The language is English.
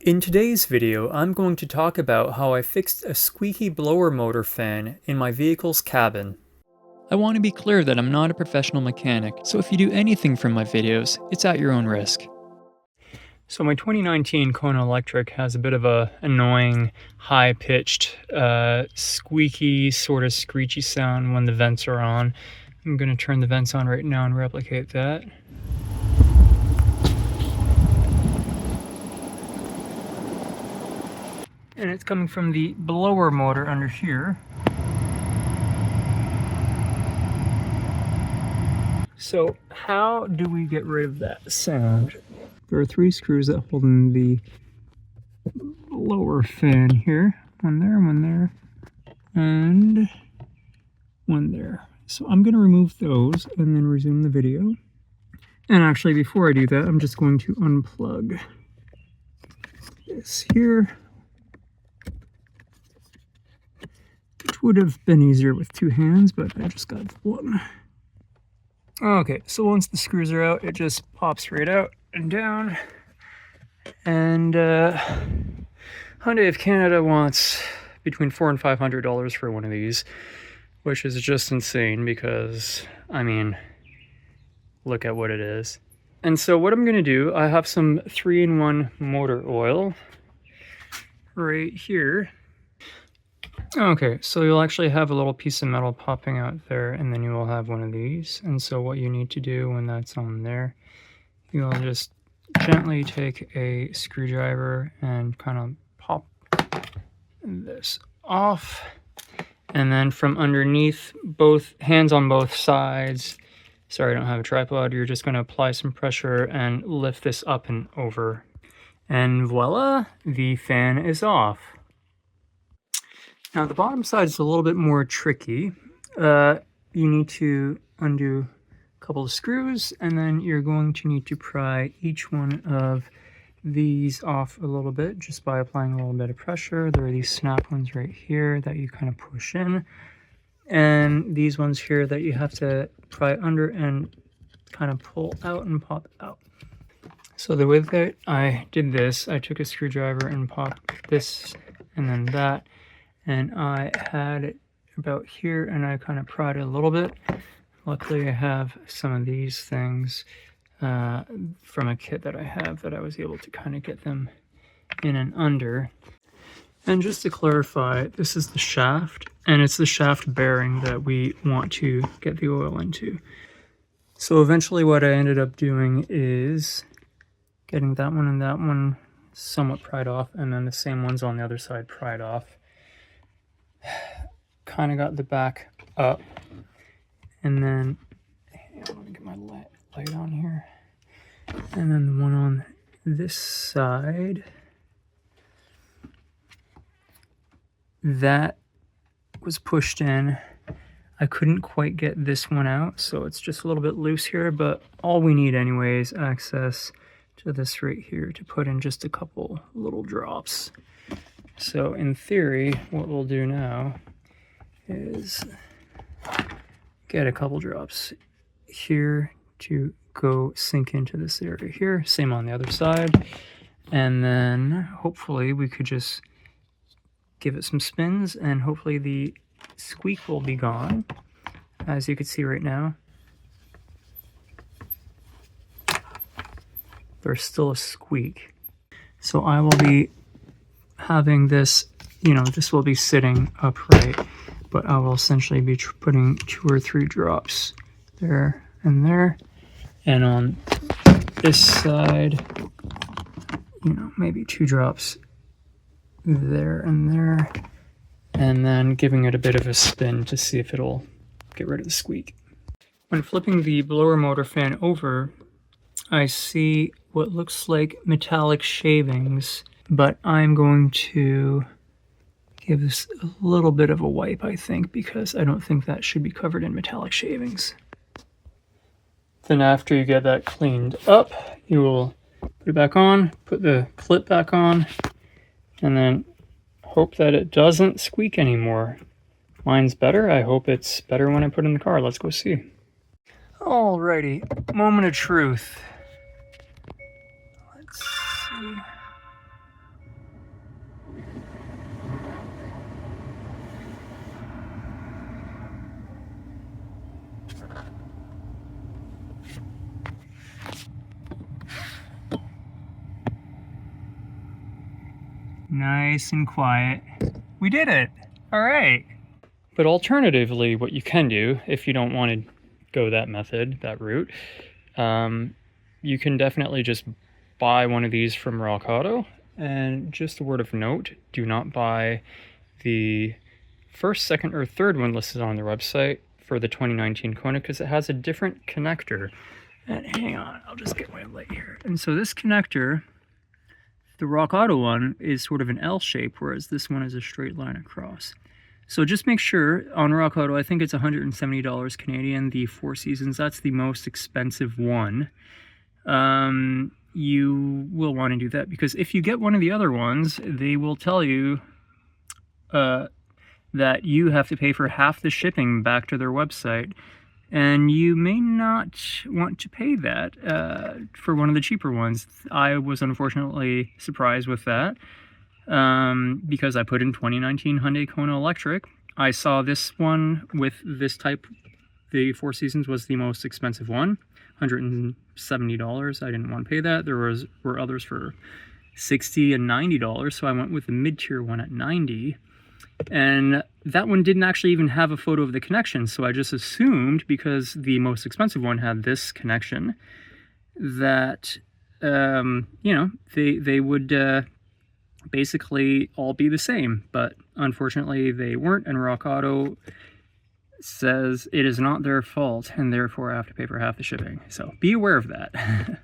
In today's video, I'm going to talk about how I fixed a squeaky blower motor fan in my vehicle's cabin. I want to be clear that I'm not a professional mechanic, so if you do anything from my videos, it's at your own risk. So my 2019 KONA Electric has a bit of a annoying, high-pitched, squeaky, sort of screechy sound when the vents are on. I'm going to turn the vents on right now and replicate that. And it's coming from the blower motor under here. So how do we get rid of that sound? There are 3 screws that hold in the lower fan here. One there, and one there. So I'm going to remove those and then resume the video. And actually, before I do that, I'm just going to unplug this here. Which would have been easier with 2 hands, but I just got 1. Okay, so once the screws are out, it just pops right out and down. And Hyundai of Canada wants between $400 and $500 for one of these, which is just insane because, I mean, look at what it is. And so what I'm going to do, I have some 3-in-1 motor oil right here. Okay, so you'll actually have a little piece of metal popping out there, and then you will have one of these. And so what you need to do when that's on there, you'll just gently take a screwdriver and kind of pop this off. And then from underneath, both hands on both sides, sorry I don't have a tripod, you're just going to apply some pressure and lift this up and over. And voila, the fan is off. Now the bottom side is a little bit more tricky. You need to undo a couple of screws, and then you're going to need to pry each one of these off a little bit just by applying a little bit of pressure. There are these snap ones right here that you kind of push in, and these ones here that you have to pry under and kind of pull out and pop out. So the way that I did this, I took a screwdriver and popped this and then that. And I had it about here, and I kind of pried it a little bit. Luckily, I have some of these things from a kit that I have that I was able to kind of get them in and under. And just to clarify, this is the shaft, and it's the shaft bearing that we want to get the oil into. So eventually what I ended up doing is getting that one and that one somewhat pried off, and then the same ones on the other side pried off. Kind of got the back up, and then I'm gonna get my light on here, and then the one on this side that was pushed in. I couldn't quite get this one out, so it's just a little bit loose here, but all we need anyway is access to this right here to put in just a couple little drops. So in theory, what we'll do now is get a couple drops here to go sink into this area here. Same on the other side. And then hopefully we could just give it some spins, and hopefully the squeak will be gone. As you can see right now, there's still a squeak. So I will be having this, this will be sitting upright, but I will essentially be putting 2 or 3 drops there and there, and on this side, maybe 2 drops there and there, and then giving it a bit of a spin to see if it'll get rid of the squeak. When flipping the blower motor fan over, I see what looks like metallic shavings, but I'm going to give this a little bit of a wipe, I think, because I don't think that should be covered in metallic shavings. Then after you get that cleaned up, you will put it back on, put the clip back on, and then hope that it doesn't squeak anymore. Mine's better. I hope it's better when I put it in the car. Let's go see. Alrighty, moment of truth. Let's see. Nice and quiet. We did it. All right. But alternatively, what you can do, if you don't want to go that method, that route, you can definitely just buy one of these from Rock Auto. And just a word of note, do not buy the first, second, or third one listed on their website for the 2019 Kona, because it has a different connector. And hang on, I'll just get my light here. And so this connector, the Rock Auto one, is sort of an L shape, whereas this one is a straight line across. So just make sure on Rock Auto, I think it's $170 Canadian, the Four Seasons. That's the most expensive one. You will want to do that, because if you get one of the other ones, they will tell you that you have to pay for half the shipping back to their website. And you may not want to pay that for one of the cheaper ones. I was unfortunately surprised with that because I put in 2019 Hyundai Kona Electric. I saw this one with this type, the Four Seasons was the most expensive one, $170. I didn't want to pay that. There were others for $60 and $90, so I went with the mid-tier one at $90. And that one didn't actually even have a photo of the connection, so I just assumed, because the most expensive one had this connection, that you know, they would basically all be the same. But unfortunately they weren't, and Rock Auto says it is not their fault, and therefore I have to pay for half the shipping. So be aware of that.